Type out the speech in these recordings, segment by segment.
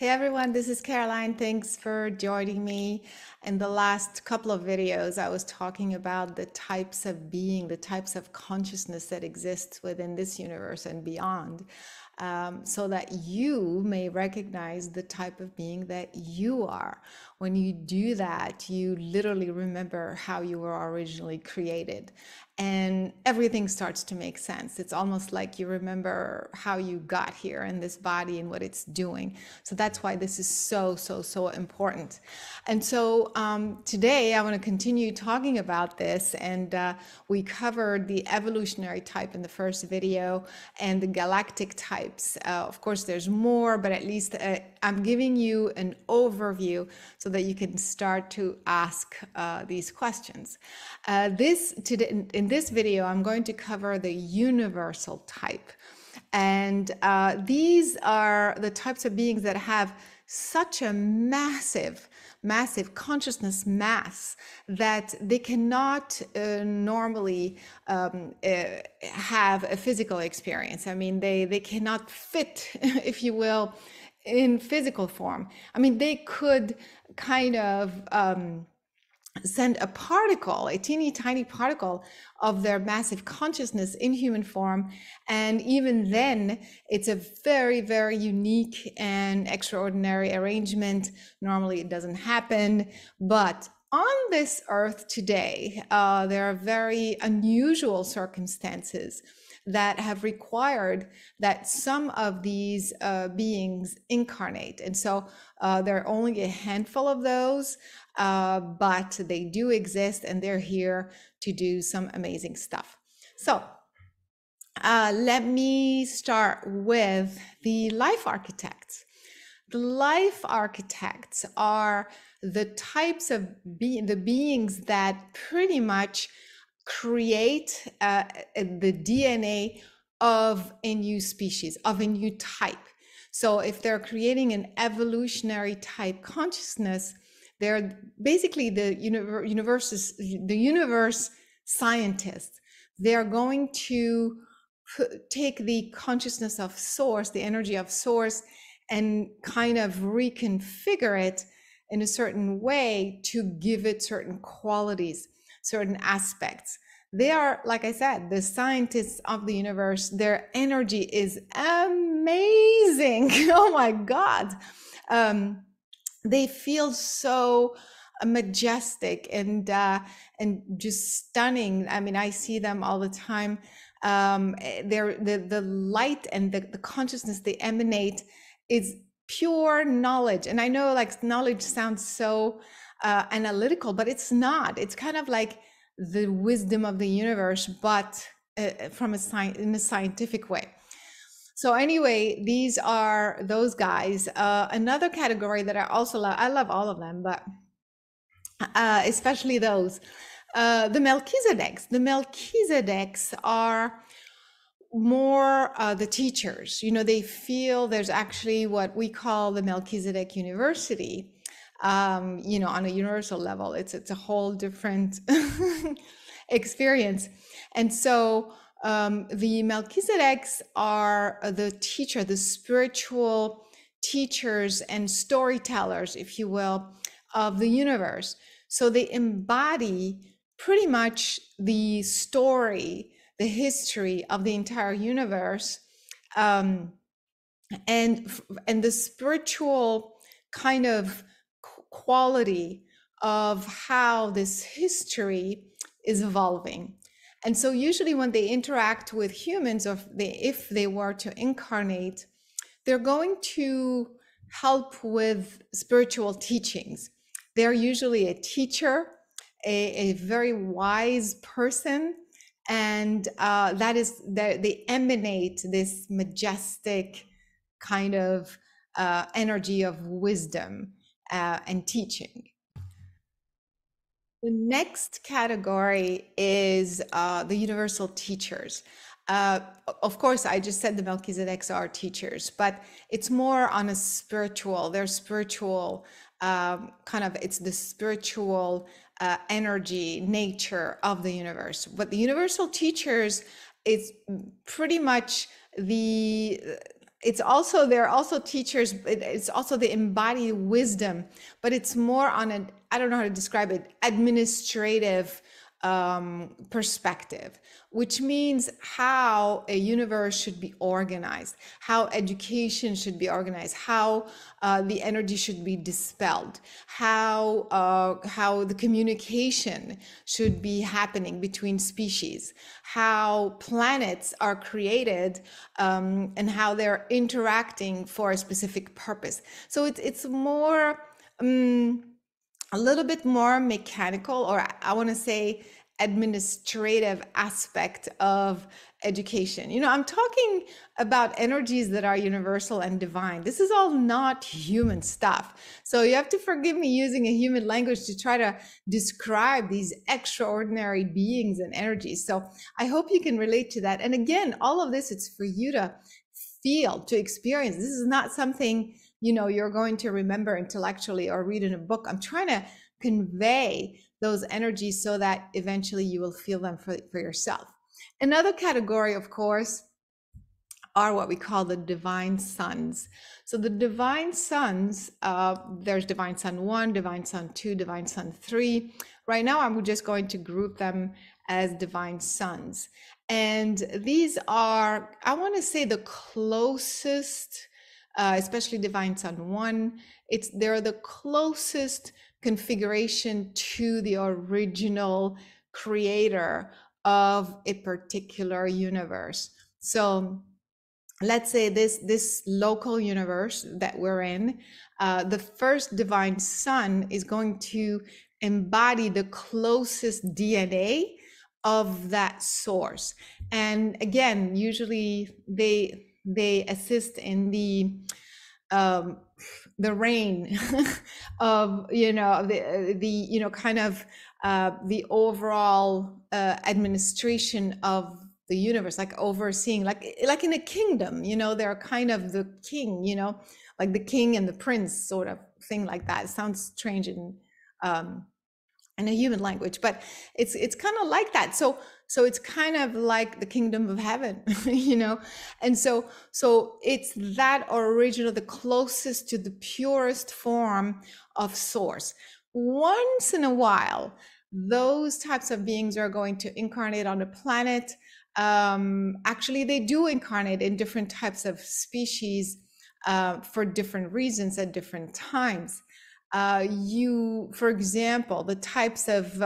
Hey everyone, this is Caroline. Thanks for joining me. In the last couple of videos, I was talking about the types of being, the types of consciousness that exists within this universe and beyond, so that you may recognize the type of being that you are. When you do that, you literally remember how you were originally created. And everything starts to make sense. It's almost like you remember how you got here in this body and what it's doing. So that's why this is so important. And so today I want to continue talking about this. And we covered the evolutionary type in the first video and the galactic types. Of course, there's more, but at least I'm giving you an overview so that you can start to ask these questions. In this video, I'm going to cover the universal type. And these are the types of beings that have such a massive consciousness mass that they cannot normally have a physical experience. I mean, they cannot fit, if you will, in physical form. I mean, they could kind of send a particle, a teeny tiny particle of their massive consciousness in human form. And even then, it's a very unique and extraordinary arrangement. Normally it doesn't happen, but on this earth today, there are very unusual circumstances that have required that some of these beings incarnate. And so there are only a handful of those, but they do exist and they're here to do some amazing stuff. So let me start with the life architects. The life architects are the types of the beings that pretty much create the DNA of a new species, of a new type. So if they're creating an evolutionary type consciousness, they're basically the universe scientists. They're going to take the consciousness of source, the energy of source, and kind of reconfigure it in a certain way to give it certain qualities, certain aspects. They are, like I said, the scientists of the universe. Their energy is amazing. Oh my God. They feel so majestic and just stunning. I mean, I see them all the time. They're the light and the consciousness they emanate is pure knowledge. And I know like knowledge sounds so analytical, but it's not. It's kind of like the wisdom of the universe, but from in a scientific way. So anyway, these are those guys. Another category that I also love, I love all of them, but especially those, the Melchizedeks. The Melchizedeks are more the teachers. You know, they feel there's actually what we call the Melchizedek University. You know, on a universal level, it's a whole different experience. And so the Melchizedeks are the teacher, the spiritual teachers and storytellers, if you will, of the universe. So they embody pretty much the story, the history of the entire universe, and the spiritual kind of quality of how this history is evolving. And so usually when they interact with humans, or if they were to incarnate, they're going to help with spiritual teachings. They're usually a teacher, a very wise person, and that is they emanate this majestic kind of energy of wisdom and teaching. The next category is the universal teachers. Of course, I just said the Melchizedeks are teachers, but it's more on a spiritual, they're spiritual, it's the spiritual energy, nature of the universe. But the universal teachers is pretty much it's also, there are also teachers, it's also the embodied wisdom, but it's more on an, I don't know how to describe it, administrative perspective, which means how a universe should be organized, how education should be organized, how the energy should be dispelled, how the communication should be happening between species, how planets are created, and how they're interacting for a specific purpose. So it's more a little bit more mechanical, or I want to say administrative aspect of education. You know, I'm talking about energies that are universal and divine. This is all not human stuff. So you have to forgive me using a human language to try to describe these extraordinary beings and energies. So I hope you can relate to that. And again, all of this, it's for you to feel, to experience. This is not something, you know, you're going to remember intellectually or read in a book. I'm trying to convey those energies so that eventually you will feel them for yourself. Another category, of course, are what we call the divine sons. So the divine sons, there's divine son 1, divine son 2, divine son 3. Right now, I'm just going to group them as divine sons. And these are, I want to say, the closest, especially divine son 1, they're the closest configuration to the original creator of a particular universe. So let's say this local universe that we're in, the first divine son is going to embody the closest DNA of that source. And again, usually they assist in the reign of, you know, the you know, kind of the overall administration of the universe, like overseeing, like in a kingdom, you know, they're kind of the king, you know, like the king and the prince sort of thing like that. It sounds strange in a human language, but it's kind of like that. So it's kind of like the kingdom of heaven, you know. And so it's that original, the closest to the purest form of source. Once in a while, those types of beings are going to incarnate on the planet. Actually, they do incarnate in different types of species for different reasons at different times. For example, the types of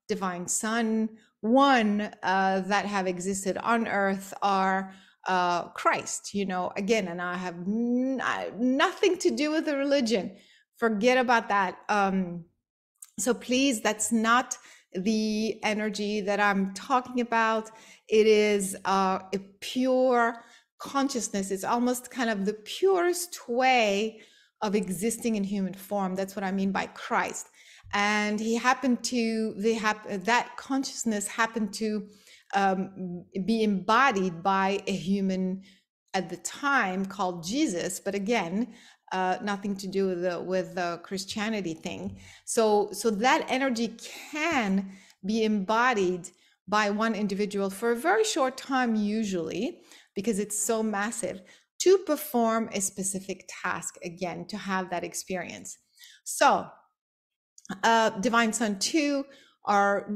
divine son 1 that have existed on earth are Christ, you know, again, and I have nothing to do with the religion. Forget about that. So please, that's not the energy that I'm talking about. It is a pure consciousness. It's almost kind of the purest way of existing in human form. That's what I mean by Christ. And he happened to, that consciousness happened to be embodied by a human at the time called Jesus. But again, nothing to do with the Christianity thing. So that energy can be embodied by one individual for a very short time, usually, because it's so massive, to perform a specific task, again, to have that experience. So divine son 2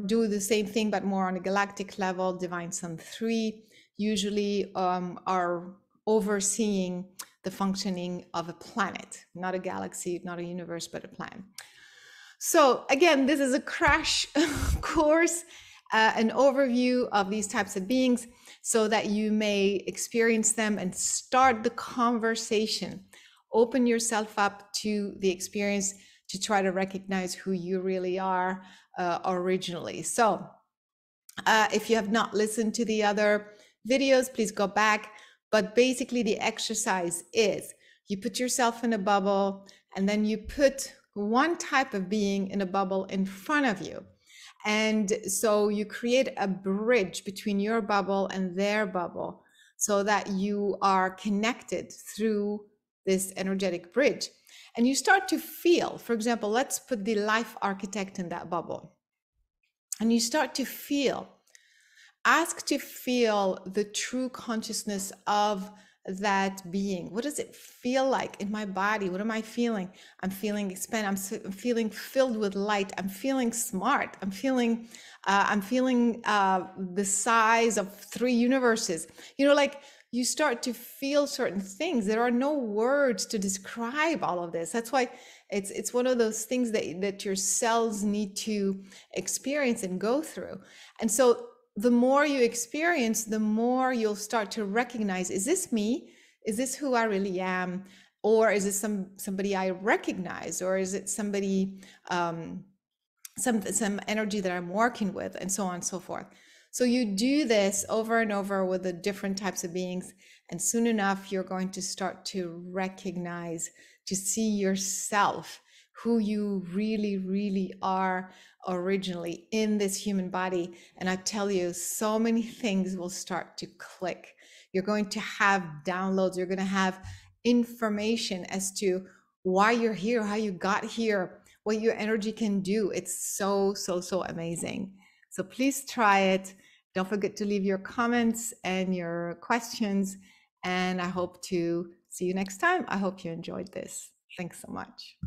do the same thing, but more on a galactic level. Divine son 3 usually are overseeing the functioning of a planet, not a galaxy, not a universe, but a planet. So again, this is a crash course, an overview of these types of beings so that you may experience them and start the conversation. Open yourself up to the experience to try to recognize who you really are originally. So if you have not listened to the other videos, please go back. But basically the exercise is you put yourself in a bubble and then you put one type of being in a bubble in front of you. And so you create a bridge between your bubble and their bubble so that you are connected through this energetic bridge. And you start to feel, for example, let's put the life architect in that bubble. And you start to feel, ask to feel the true consciousness of that being? What does it feel like in my body? What am I feeling? I'm feeling expand. I'm feeling filled with light. I'm feeling smart. I'm feeling the size of 3 universes. You know, like you start to feel certain things. There are no words to describe all of this. That's why it's one of those things that your cells need to experience and go through. And so the more you experience, the more you'll start to recognize, is this me? Is this who I really am? Or is it somebody I recognize? Or is it somebody, some energy that I'm working with, and so on and so forth. So you do this over and over with the different types of beings, and soon enough, you're going to start to recognize, to see yourself, who you really, really are originally in this human body. And I tell you, so many things will start to click. You're going to have downloads, you're going to have information as to why you're here, how you got here, what your energy can do. It's so, so, so amazing. So please try it. Don't forget to leave your comments and your questions. And I hope to see you next time. I hope you enjoyed this. Thanks so much.